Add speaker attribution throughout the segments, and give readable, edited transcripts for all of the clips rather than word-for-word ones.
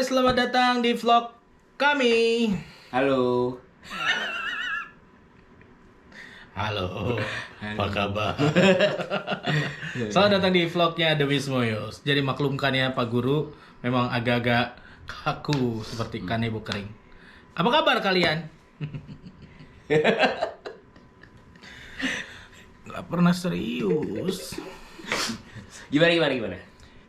Speaker 1: selamat datang di vlog kami.
Speaker 2: Halo.
Speaker 1: Halo, apa kabar? Selamat datang di vlognya The Wismoyos. Jadi maklumkan ya Pak Guru, memang agak-agak kaku seperti kanebo kering. Apa kabar kalian? Gak pernah serius.
Speaker 2: Gimana?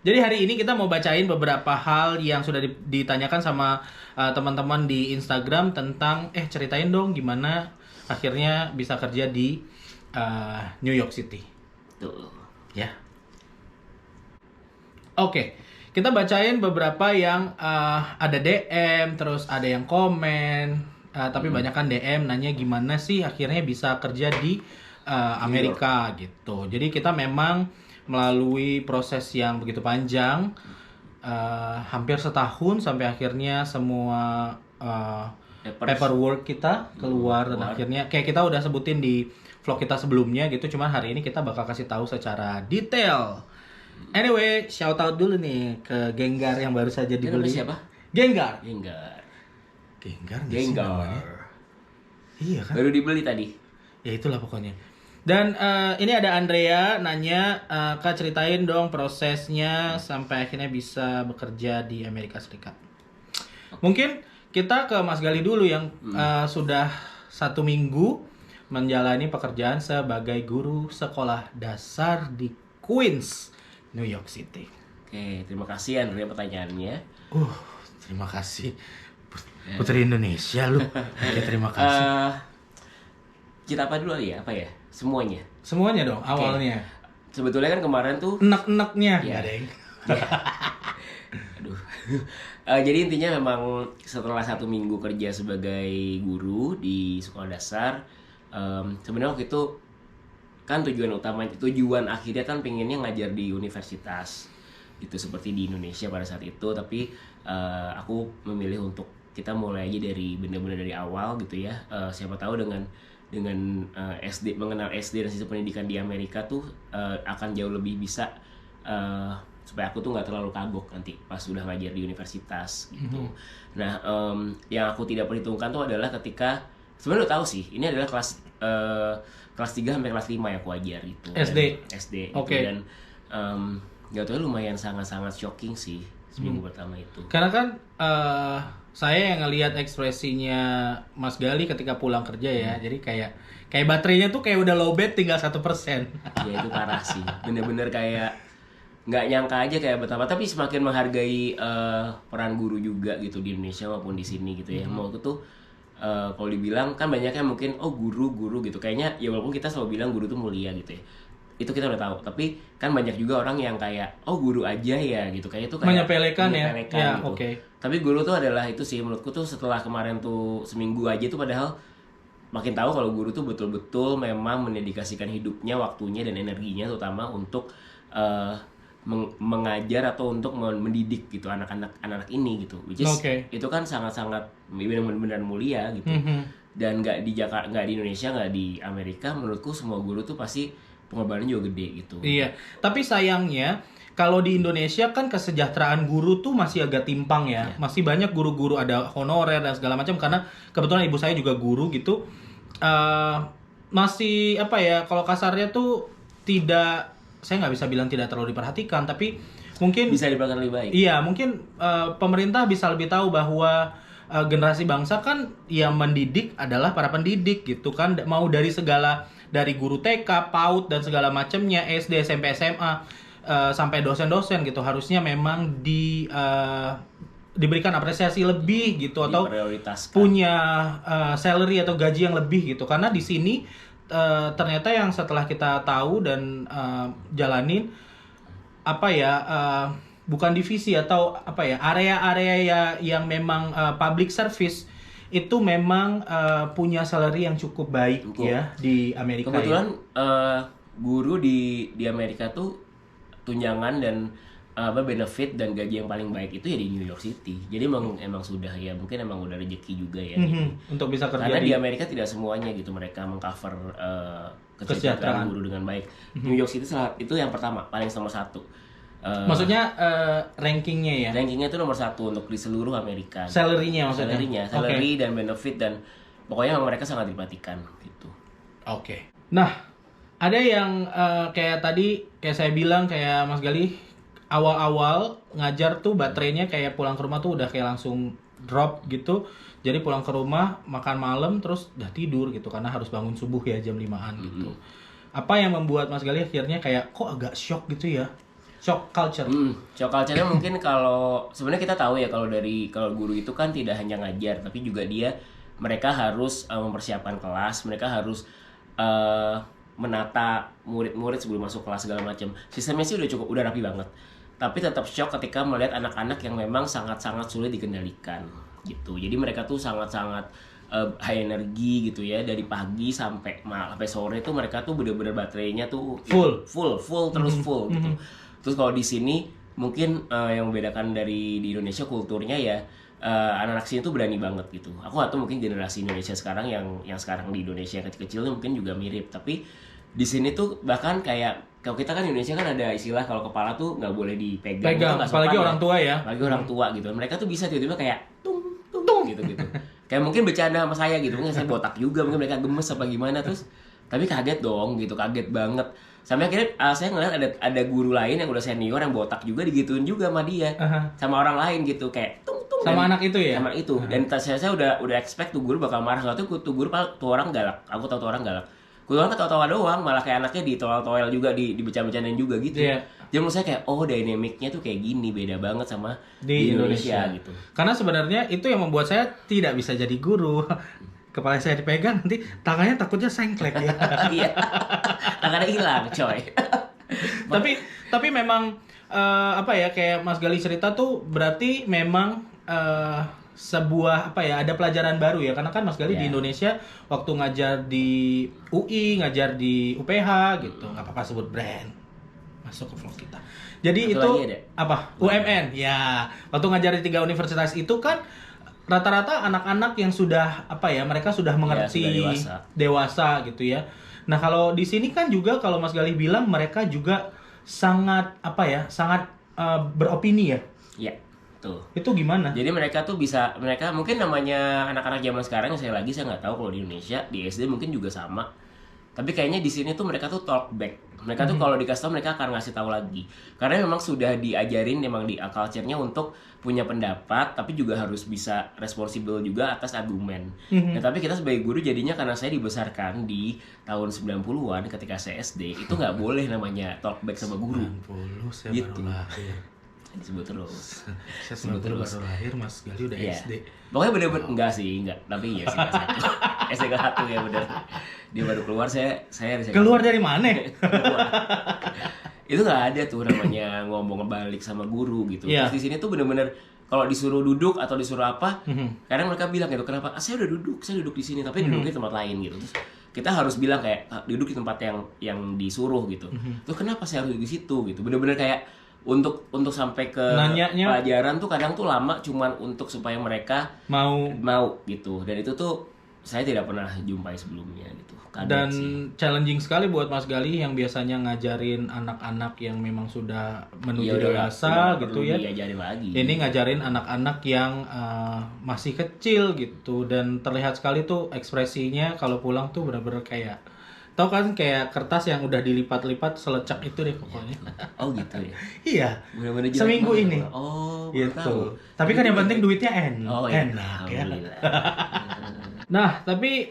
Speaker 1: Jadi hari ini kita mau bacain beberapa hal yang sudah ditanyakan sama teman-teman di Instagram tentang ceritain dong gimana akhirnya bisa kerja di New York City.
Speaker 2: Tuh.
Speaker 1: Ya. Oke, kita bacain beberapa yang ada DM, terus ada yang komen, tapi banyak kan DM nanya gimana sih akhirnya bisa kerja di Amerika gitu. Jadi kita memang melalui proses yang begitu panjang, hampir setahun sampai akhirnya semua paperwork kita keluar dan akhirnya kayak kita udah sebutin di vlog kita sebelumnya gitu, cuman hari ini kita bakal kasih tahu secara detail. Anyway, shout out dulu nih ke Gengar yang baru saja dibeli.
Speaker 2: Siapa?
Speaker 1: Gengar.
Speaker 2: Gengar.
Speaker 1: Iya kan?
Speaker 2: Baru dibeli tadi.
Speaker 1: Ya itulah pokoknya. Dan ini ada Andrea nanya, Kak ceritain dong prosesnya sampai akhirnya bisa bekerja di Amerika Serikat. Mungkin kita ke Mas Gali dulu yang sudah 1 minggu menjalani pekerjaan sebagai guru sekolah dasar di Queens, New York City.
Speaker 2: Oke, terima kasih Andrea pertanyaannya.
Speaker 1: Terima kasih. Putri Indonesia lu. Ya, terima kasih.
Speaker 2: Kita apa dulu ya? Apa ya? Semuanya
Speaker 1: Dong, awalnya.
Speaker 2: Sebetulnya kan kemarin tuh
Speaker 1: enek-eneknya.
Speaker 2: Ya.
Speaker 1: Nggak, Deng.
Speaker 2: Aduh. Jadi intinya memang setelah 1 minggu kerja sebagai guru di sekolah dasar, sebenarnya waktu itu kan tujuan akhirnya kan pengennya ngajar di universitas gitu seperti di Indonesia pada saat itu, tapi aku memilih untuk kita mulai aja dari benar-benar dari awal gitu ya. Siapa tahu dengan SD, mengenal SD dan sistem pendidikan di Amerika tuh akan jauh lebih bisa supaya aku tuh nggak terlalu kagok nanti pas udah ngajar di universitas gitu. Nah, yang aku tidak perhitungkan tuh adalah ketika sebenarnya udah tahu sih ini adalah kelas 3 sampai kelas 5 yang aku ajar gitu. SD gitu.
Speaker 1: Okay.
Speaker 2: Dan nggak tahu lumayan sangat shocking sih seminggu pertama itu.
Speaker 1: Karena kan saya yang ngelihat ekspresinya Mas Gali ketika pulang kerja ya, jadi kayak baterainya tuh kayak udah lowbat tinggal 1%.
Speaker 2: Ya itu parah sih, bener-bener kayak nggak nyangka aja kayak betapa, tapi semakin menghargai peran guru juga gitu di Indonesia maupun di sini gitu ya. Mau itu kalau dibilang kan banyak yang mungkin guru gitu, kayaknya ya walaupun kita selalu bilang guru tuh mulia gitu ya, itu kita udah tahu, tapi kan banyak juga orang yang kayak guru aja ya gitu, kayak itu kayak
Speaker 1: menyepelekan ya
Speaker 2: gitu.
Speaker 1: Okay.
Speaker 2: Tapi guru tuh adalah itu sih menurutku tuh setelah kemarin tuh seminggu aja tuh padahal makin tahu kalau guru tuh betul-betul memang mendedikasikan hidupnya, waktunya dan energinya terutama untuk mengajar atau untuk mendidik gitu anak-anak ini gitu, which is itu kan sangat-sangat benar-benar mulia gitu. Dan nggak di Jakarta, nggak di Indonesia, nggak di Amerika, menurutku semua guru tuh pasti pengorbanannya juga gede gitu.
Speaker 1: Iya, tapi sayangnya kalau di Indonesia kan kesejahteraan guru tuh masih agak timpang ya. Masih banyak guru-guru ada honorer dan segala macam, karena kebetulan ibu saya juga guru gitu. Masih apa ya, kalau kasarnya tuh tidak, saya nggak bisa bilang tidak terlalu diperhatikan, tapi mungkin
Speaker 2: bisa diperhatikan lebih baik.
Speaker 1: Iya, mungkin pemerintah bisa lebih tahu bahwa generasi bangsa kan yang mendidik adalah para pendidik gitu kan, mau dari guru TK, PAUD dan segala macamnya, SD, SMP, SMA, sampai dosen-dosen gitu, harusnya memang diberikan apresiasi lebih gitu, atau punya salary atau gaji yang lebih gitu. Karena di sini ternyata yang setelah kita tahu dan jalanin bukan divisi atau area-area yang memang public service itu memang punya salary yang cukup baik ya di Amerika.
Speaker 2: Kebetulan guru di Amerika tuh tunjangan dan benefit dan gaji yang paling baik itu ya di New York City. Jadi emang sudah ya, mungkin emang udah rezeki juga ya
Speaker 1: untuk bisa kerja.
Speaker 2: Karena di Amerika tidak semuanya gitu mereka mengcover kesejahteraan guru dengan baik. New York City itu yang pertama, paling nomor 1.
Speaker 1: Maksudnya rankingnya ya?
Speaker 2: Rankingnya itu nomor 1 untuk di seluruh Amerika.
Speaker 1: Salary-nya maksudnya?
Speaker 2: Salary dan benefit, dan pokoknya mereka sangat diperhatikan gitu.
Speaker 1: Oke. Nah, ada yang kayak tadi, kayak saya bilang, kayak Mas Gali, awal-awal ngajar tuh baterainya kayak pulang ke rumah tuh udah kayak langsung drop gitu. Jadi pulang ke rumah, makan malam, terus udah tidur gitu. Karena harus bangun subuh ya, jam 5-an gitu. Apa yang membuat Mas Gali akhirnya kayak, kok agak shock gitu ya? Shock culture.
Speaker 2: Shock culture-nya mungkin kalau sebenarnya kita tahu ya kalau guru itu kan tidak hanya ngajar, tapi juga mereka harus mempersiapkan kelas, mereka harus menata murid-murid sebelum masuk kelas segala macam. Sistemnya sih udah rapi banget. Tapi tetap shock ketika melihat anak-anak yang memang sangat-sangat sulit dikendalikan gitu. Jadi mereka tuh sangat-sangat high energi gitu ya, dari pagi sampai sore tuh mereka tuh bener-bener baterainya tuh full terus full gitu. Terus kalau di sini mungkin yang membedakan di Indonesia kulturnya ya, anak-anak sini tuh berani banget gitu. Aku nggak tahu mungkin generasi Indonesia sekarang yang sekarang di Indonesia yang kecil-kecil tuh mungkin juga mirip, tapi di sini tuh bahkan kayak kalau kita kan di Indonesia kan ada istilah kalau kepala tuh nggak boleh dipegang, itu nggak sopan,
Speaker 1: apalagi orang tua ya.
Speaker 2: Apalagi orang tua gitu. Mereka tuh bisa tiba-tiba kayak tung gitu. Kayak mungkin bercanda sama saya gitu, mungkin saya botak juga, mungkin mereka gemes apa gimana, terus tapi kaget dong gitu, kaget banget. Sampai akhirnya saya ngeliat ada guru lain yang udah senior yang botak juga digituin juga sama dia, sama orang lain gitu, kayak tung
Speaker 1: sama anak itu ya.
Speaker 2: Sama itu. Dan saya udah expect tuh guru bakal marah. Kalau tuh guru tuh orang galak. Aku tahu tuh orang galak. Guru orang ketawa-tawa doang, malah kayak anaknya ditowel-towel juga, dibercanda-bercandain juga gitu.
Speaker 1: Iya.
Speaker 2: Jadi menurut saya kayak dynamicnya tuh kayak gini, beda banget sama di Indonesia gitu.
Speaker 1: Karena sebenarnya itu yang membuat saya tidak bisa jadi guru. Kepala saya dipegang, nanti tangannya takutnya sengklek ya.
Speaker 2: Iya. Tangannya hilang, coy.
Speaker 1: tapi memang apa ya, kayak Mas Gali cerita tuh berarti memang sebuah apa ya, ada pelajaran baru ya, karena kan Mas Gali di Indonesia waktu ngajar di UI, ngajar di UPH gitu, nggak apa-apa sebut brand, masuk ke vlog kita. Jadi
Speaker 2: satu
Speaker 1: itu
Speaker 2: apa?
Speaker 1: UMN ya. Waktu ngajar di 3 universitas itu kan rata-rata anak-anak yang sudah apa ya, mereka sudah mengerti,
Speaker 2: sudah
Speaker 1: dewasa gitu ya. Nah kalau di sini kan juga kalau Mas Gali bilang mereka juga sangat apa ya, sangat beropini ya.
Speaker 2: Iya, tuh.
Speaker 1: Itu gimana?
Speaker 2: Jadi mereka mungkin namanya anak-anak zaman sekarang, saya nggak tahu kalau di Indonesia di SD mungkin juga sama. Tapi kayaknya di sini tuh mereka tuh talk back. Mereka tuh kalau dikasih tahu mereka akan ngasih tahu lagi. Karena memang sudah diajarin memang di culture-nya untuk punya pendapat, tapi juga harus bisa responsible juga atas argumen. Nah, tapi kita sebagai guru jadinya karena saya dibesarkan di tahun 90-an ketika saya SD, itu nggak boleh namanya talk back sama guru.
Speaker 1: 90, saya
Speaker 2: Gitu.
Speaker 1: baru lahir.
Speaker 2: Disebut terus.
Speaker 1: Saya baru lahir, Mas Gali udah SD.
Speaker 2: Pokoknya bener-bener enggak, tapi iya sih kelas 1. SD kelas 1 ya bener. Dia baru keluar, saya
Speaker 1: Keluar dari mana?
Speaker 2: Itu nggak ada tuh namanya ngomong balik sama guru gitu.
Speaker 1: Yeah.
Speaker 2: Terus di sini tuh bener-bener kalau disuruh duduk atau disuruh apa, kadang mereka bilang gitu, kenapa? Saya udah duduk, saya duduk di sini, tapi duduknya di tempat lain gitu. Terus kita harus bilang kayak duduk di tempat yang disuruh gitu. Terus kenapa saya harus duduk di situ gitu? Bener-bener kayak untuk sampai ke
Speaker 1: nanyanya,
Speaker 2: pelajaran tuh kadang tuh lama cuman untuk supaya mereka mau gitu. Dan itu tuh saya tidak pernah jumpai sebelumnya gitu.
Speaker 1: Dan challenging sekali buat Mas Gali yang biasanya ngajarin anak-anak yang memang sudah menuju dewasa gitu ya.
Speaker 2: Lagi.
Speaker 1: Ini ngajarin anak-anak yang masih kecil gitu, dan terlihat sekali tuh ekspresinya kalau pulang tuh benar-benar kayak, tau kan, kayak kertas yang udah dilipat-lipat selecak itu deh pokoknya.
Speaker 2: Oh gitu ya.
Speaker 1: Iya.
Speaker 2: Bener-bener
Speaker 1: seminggu ini.
Speaker 2: Oh,
Speaker 1: gitu. Tapi kan yang penting duitnya enak ya. Nah, tapi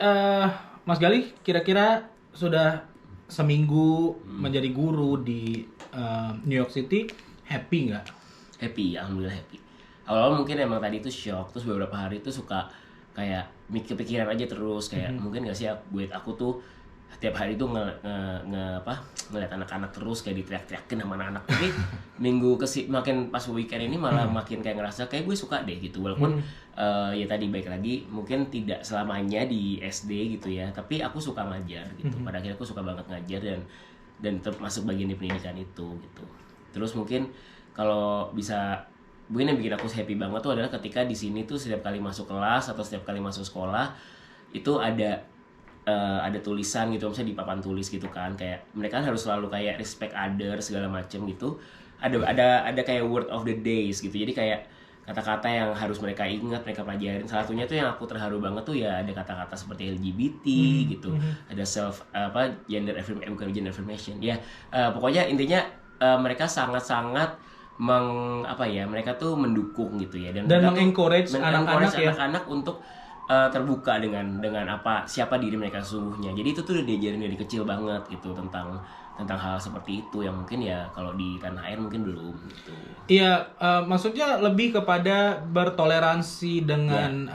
Speaker 1: Mas Gali kira-kira sudah seminggu menjadi guru di New York City, happy nggak?
Speaker 2: Happy, alhamdulillah happy. Awal-awal mungkin emang tadi itu shock, terus beberapa hari itu suka kayak kepikiran aja terus, kayak mungkin nggak sih buat aku tuh tiap hari tuh ngeliat anak-anak terus kayak diteriak-teriakin sama anak-anak. Tapi minggu makin pas weekend ini malah makin kayak ngerasa kayak gue suka deh gitu, walaupun ya tadi baik lagi mungkin tidak selamanya di SD gitu ya, tapi aku suka ngajar gitu. Pada akhirnya aku suka banget ngajar dan termasuk bagian di pendidikan itu gitu. Terus mungkin kalau bisa, mungkin yang bikin aku happy banget tuh adalah ketika di sini tuh setiap kali masuk kelas atau setiap kali masuk sekolah itu ada ada tulisan gitu, misalnya di papan tulis gitu kan, kayak mereka kan harus selalu kayak respect other segala macam gitu. Ada kayak word of the days gitu, jadi kayak kata-kata yang harus mereka ingat, mereka pelajarin. Salah satunya tuh yang aku terharu banget tuh ya ada kata-kata seperti LGBT gitu, ada bukan gender affirmation ya. Pokoknya intinya mereka sangat-sangat mereka tuh mendukung gitu ya,
Speaker 1: dan mengencourage anak-anak ya,
Speaker 2: anak-anak untuk terbuka dengan siapa diri mereka sesungguhnya. Jadi itu tuh udah diajarin dari kecil banget gitu tentang hal seperti itu yang mungkin ya kalau di tanah air mungkin belum gitu.
Speaker 1: Iya, maksudnya lebih kepada bertoleransi dengan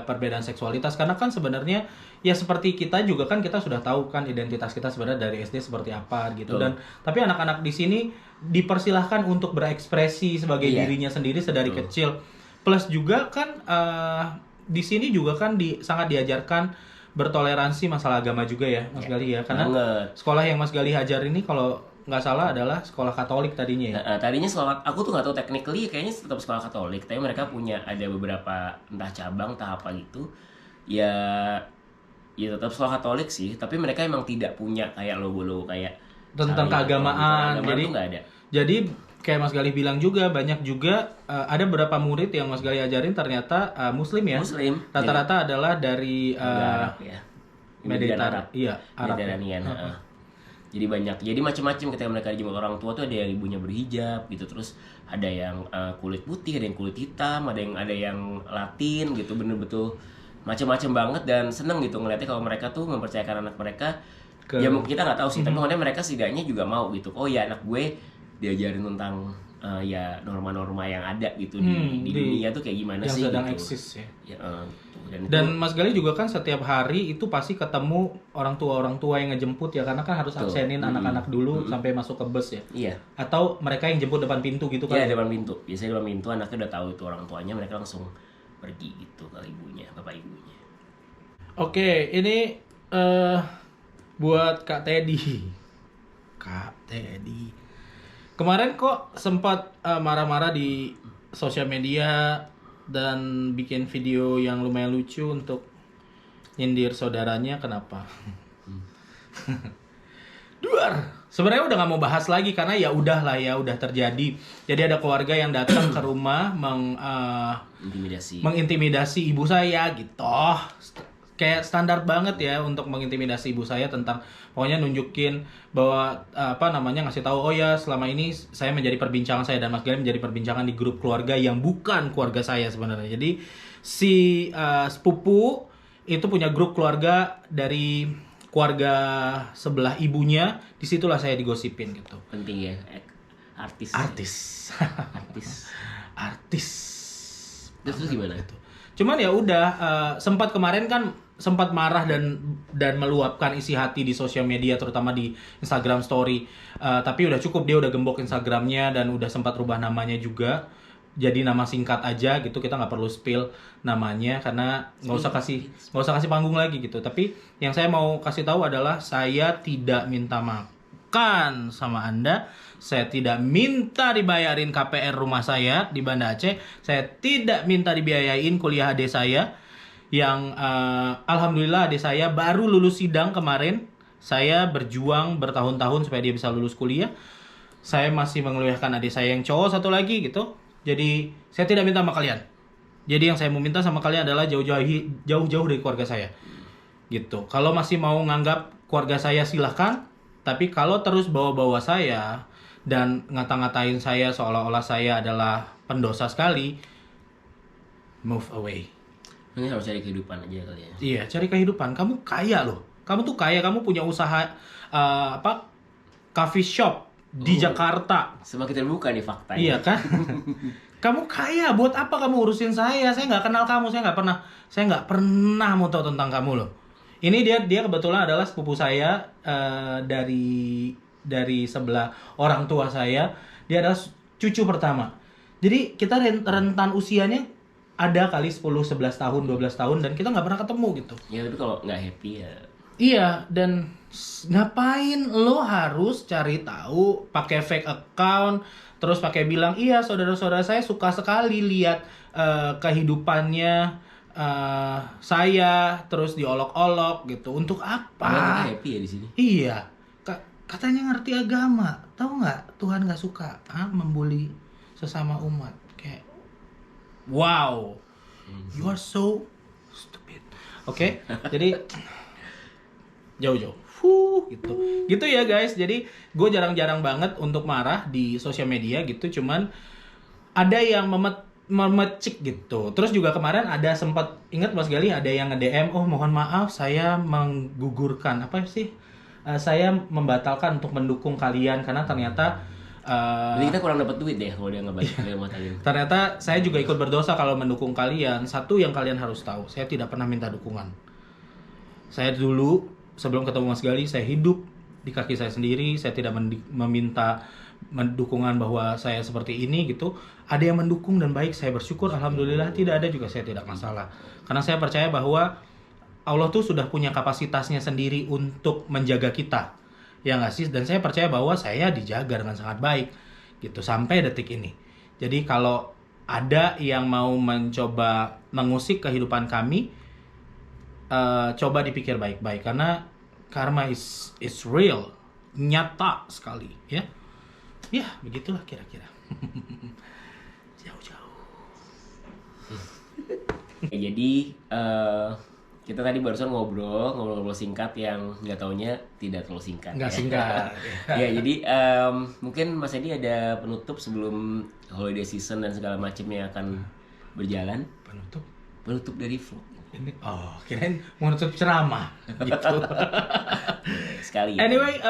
Speaker 1: perbedaan seksualitas, karena kan sebenarnya ya seperti kita juga kan, kita sudah tahu kan identitas kita sebenarnya dari SD seperti apa gitu. Dan tapi anak-anak di sini dipersilahkan untuk berekspresi sebagai dirinya sendiri sedari kecil. Plus juga kan di sini juga kan sangat diajarkan bertoleransi masalah agama juga ya, Mas Gali ya. Karena sekolah yang Mas Gali hajar ini kalau nggak salah adalah sekolah Katolik tadinya ya.
Speaker 2: Tadinya sekolah, aku tuh nggak tahu technically kayaknya tetap sekolah Katolik, tapi mereka punya ada beberapa entah cabang entah apa gitu. Ya tetap sekolah Katolik sih, tapi mereka emang tidak punya kayak logo-logo kayak
Speaker 1: tentang keagamaan.
Speaker 2: Jadi nggak ada.
Speaker 1: Jadi kayak Mas Gali bilang juga, banyak juga ada beberapa murid yang Mas Gali ajarin ternyata Muslim ya.
Speaker 2: Muslim.
Speaker 1: Rata-rata adalah dari
Speaker 2: Arab ya.
Speaker 1: Mediterania. Iya, Arab.
Speaker 2: Mediterranean. Jadi banyak. Jadi macam-macam ketika mereka dijemput orang tua tuh ada yang ibunya berhijab gitu, terus ada yang kulit putih, ada yang kulit hitam, ada yang Latin gitu, bener-betul macam-macam banget. Dan seneng gitu ngeliatnya kalau mereka tuh mempercayakan anak mereka. Ya mungkin kita nggak tahu sih, tapi makanya mereka setidaknya juga mau gitu. Oh ya anak gue diajarin tentang ya norma-norma yang ada gitu di dunia tuh kayak gimana
Speaker 1: yang
Speaker 2: sih
Speaker 1: sedang
Speaker 2: gitu.
Speaker 1: eksis ya.
Speaker 2: Dan
Speaker 1: Mas Gali juga kan setiap hari itu pasti ketemu orang tua yang ngejemput ya, karena kan harus absenin anak-anak dulu sampai masuk ke bus ya.
Speaker 2: Iya.
Speaker 1: Atau mereka yang jemput depan pintu gitu kan?
Speaker 2: Iya, depan pintu. Biasanya depan pintu anaknya udah tahu itu orang tuanya, mereka langsung pergi gitu ke ibunya, bapak ibunya.
Speaker 1: Oke, ini buat Kak Teddy. Kak Teddy. Kemarin kok sempat marah-marah di sosial media dan bikin video yang lumayan lucu untuk nyindir saudaranya, kenapa? Duar. Sebenarnya udah nggak mau bahas lagi karena ya udahlah ya, udah terjadi. Jadi ada keluarga yang datang ke rumah mengintimidasi ibu saya gitu. Kayak standar banget ya untuk mengintimidasi ibu saya, tentang pokoknya nunjukin bahwa ngasih tahu, oh ya selama ini saya menjadi perbincangan, saya dan Mas Gali menjadi perbincangan di grup keluarga yang bukan keluarga saya sebenarnya. Jadi si sepupu itu punya grup keluarga dari keluarga sebelah ibunya, disitulah saya digosipin gitu.
Speaker 2: Penting ya, artis. Terus gimana itu?
Speaker 1: Cuman ya udah, sempat kemarin kan sempat marah dan meluapkan isi hati di sosial media, terutama di Instagram Story. Tapi udah cukup, dia udah gembok Instagramnya dan udah sempat rubah namanya juga. Jadi nama singkat aja gitu, kita nggak perlu spill namanya karena nggak usah kasih panggung lagi gitu. Tapi yang saya mau kasih tahu adalah saya tidak minta makan sama Anda. Saya tidak minta dibayarin KPR rumah saya di Banda Aceh. Saya tidak minta dibiayain kuliah adik saya yang alhamdulillah adik saya baru lulus sidang kemarin. Saya berjuang bertahun-tahun supaya dia bisa lulus kuliah. Saya masih menguliahkan adik saya yang cowok satu lagi gitu. Jadi saya tidak minta sama kalian. Jadi yang saya mau minta sama kalian adalah jauh-jauh dari keluarga saya. Gitu. Kalau masih mau nganggap keluarga saya silahkan. Tapi kalau terus bawa-bawa saya dan ngata-ngatain saya seolah-olah saya adalah pendosa sekali, move away.
Speaker 2: Ini harus cari kehidupan aja kali ya.
Speaker 1: Iya, cari kehidupan. Kamu kaya loh. Kamu tuh kaya, kamu punya usaha coffee shop di Jakarta.
Speaker 2: Semakin terbuka nih faktanya.
Speaker 1: Iya kan? Kamu kaya, buat apa kamu urusin saya? Saya nggak kenal kamu, saya nggak pernah mau tahu tentang kamu loh. Ini dia kebetulan adalah sepupu saya dari sebelah orang tua saya. Dia adalah cucu pertama. Jadi kita rentan usianya ada kali 10, 11 tahun, 12 tahun dan kita nggak pernah ketemu gitu.
Speaker 2: Ya tapi kalau nggak happy ya.
Speaker 1: Iya, dan ngapain lo harus cari tahu pakai fake account terus pakai bilang iya saudara-saudara saya suka sekali lihat kehidupannya saya terus diolok-olok gitu. Untuk
Speaker 2: Padahal kita
Speaker 1: apa?
Speaker 2: happy ya di sini.
Speaker 1: Iya, katanya ngerti agama, tahu nggak? Tuhan nggak suka membuli sesama umat. Kayak, wow, you are so stupid. Oke, jadi jauh-jauh. Gitu. Gitu ya guys. Jadi gue jarang-jarang banget untuk marah di sosial media gitu. Cuman ada yang memecik gitu. Terus juga kemarin ada sempat ingat Mas Gali ada yang nge-DM, "Oh, mohon maaf saya menggugurkan apa sih? Saya membatalkan untuk mendukung kalian karena ternyata
Speaker 2: Jadi kita kurang dapat duit deh kalau dia ngebatalin.
Speaker 1: ternyata saya juga ikut berdosa kalau mendukung kalian. Satu yang kalian harus tahu, saya tidak pernah minta dukungan. Saya dulu sebelum ketemu Mas Gali, saya hidup di kaki saya sendiri. Saya tidak meminta dukungan bahwa saya seperti ini gitu. Ada yang mendukung dan baik, saya bersyukur. Alhamdulillah. Tidak ada juga saya tidak masalah. Karena saya percaya bahwa Allah tuh sudah punya kapasitasnya sendiri untuk menjaga kita. Ya nggak sih? Dan saya percaya bahwa saya dijaga dengan sangat baik gitu sampai detik ini. Jadi kalau ada yang mau mencoba mengusik kehidupan kami, coba dipikir baik-baik karena karma is real, nyata sekali ya. Ya, begitulah kira-kira. Jauh-jauh.
Speaker 2: Jadi kita tadi barusan ngobrol singkat yang nggak taunya tidak terlalu singkat.
Speaker 1: Nggak singkat.
Speaker 2: Ya, jadi mungkin Mas Edi ada penutup sebelum holiday season dan segala macamnya akan berjalan. Penutup dari vlog.
Speaker 1: Ini kirain menutup ceramah gitu.
Speaker 2: Sekali.
Speaker 1: Anyway,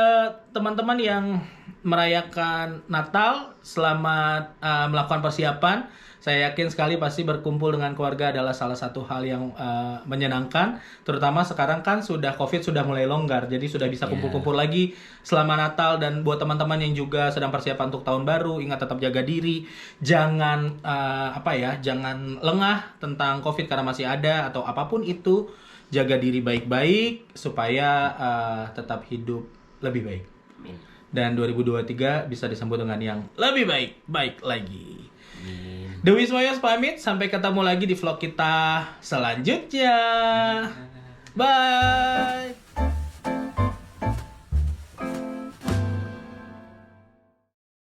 Speaker 1: teman-teman yang merayakan Natal, selamat melakukan persiapan. Saya yakin sekali pasti berkumpul dengan keluarga adalah salah satu hal yang menyenangkan. Terutama sekarang kan sudah COVID sudah mulai longgar, jadi sudah bisa kumpul-kumpul lagi selama Natal. Dan buat teman-teman yang juga sedang persiapan untuk tahun baru, ingat tetap jaga diri, jangan jangan lengah tentang COVID karena masih ada atau apapun itu. Jaga diri baik-baik supaya tetap hidup lebih baik.
Speaker 2: Amin.
Speaker 1: Dan 2023 bisa disambut dengan yang lebih baik lagi.
Speaker 2: Amin.
Speaker 1: Dewi Smoyos pamit, sampai ketemu lagi di vlog kita selanjutnya. Bye.